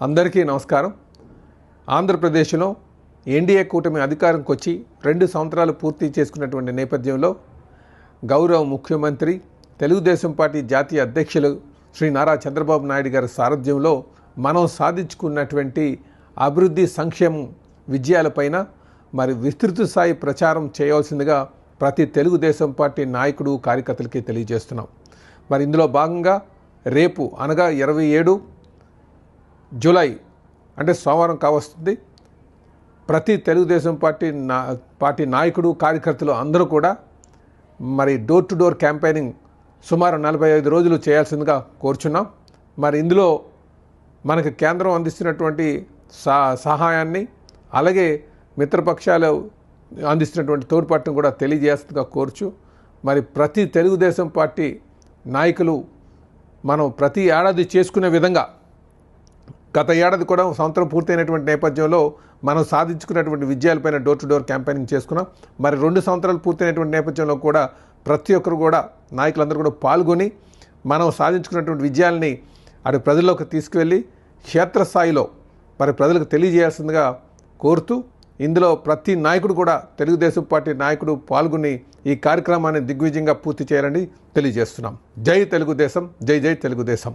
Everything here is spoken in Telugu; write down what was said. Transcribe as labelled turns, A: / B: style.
A: అందరికీ నమస్కారం. ఆంధ్రప్రదేశ్లో ఎన్డీఏ కూటమి అధికారంకి వచ్చి 2 సంవత్సరాలు పూర్తి చేసుకున్నటువంటి నేపథ్యంలో గౌరవ ముఖ్యమంత్రి తెలుగుదేశం పార్టీ జాతీయ అధ్యక్షులు శ్రీ నారా చంద్రబాబు నాయుడు గారి సారథ్యంలో మనం సాధించుకున్నటువంటి అభివృద్ధి సంక్షేమం విజయాలపైన మరి విస్తృత స్థాయి ప్రచారం చేయవలసిందిగా ప్రతి తెలుగుదేశం పార్టీ నాయకుడు కార్యకర్తలకి తెలియజేస్తున్నాం. మరి ఇందులో భాగంగా రేపు అనగా 27 జూలై అంటే సోమవారం కావస్తుంది. ప్రతి తెలుగుదేశం పార్టీ నాయకుడు కార్యకర్తలు అందరూ కూడా మరి డోర్ టు డోర్ క్యాంపెయినింగ్ సుమారు 45 రోజులు చేయాల్సిందిగా కోరుచున్నాం. మరి ఇందులో మనకు కేంద్రం అందిస్తున్నటువంటి సహాయాన్ని అలాగే మిత్రపక్షాలు అందిస్తున్నటువంటి తోడ్పాటును కూడా తెలియజేస్తుందిగా కోరుచు మరి ప్రతి తెలుగుదేశం పార్టీ నాయకులు మనం ప్రతి ఏడాది చేసుకునే విధంగా గత ఏడాది కూడా సంవత్సరం పూర్తయినటువంటి నేపథ్యంలో మనం సాధించుకున్నటువంటి విజయాలపైన డోర్ టు డోర్ క్యాంపెయినింగ్ చేసుకున్నాం. మరి 2 సంవత్సరాలు పూర్తయినటువంటి నేపథ్యంలో కూడా ప్రతి ఒక్కరు కూడా నాయకులందరూ కూడా పాల్గొని మనం సాధించుకున్నటువంటి విజయాల్ని అటు ప్రజల్లోకి తీసుకువెళ్ళి క్షేత్రస్థాయిలో మరి ప్రజలకు తెలియజేయాల్సిందిగా కోరుతూ ఇందులో ప్రతి నాయకుడు కూడా తెలుగుదేశం పార్టీ నాయకుడు పాల్గొని ఈ కార్యక్రమాన్ని దిగ్విజయంగా పూర్తి చేయాలని తెలియజేస్తున్నాం. జై తెలుగుదేశం, జై జై తెలుగుదేశం.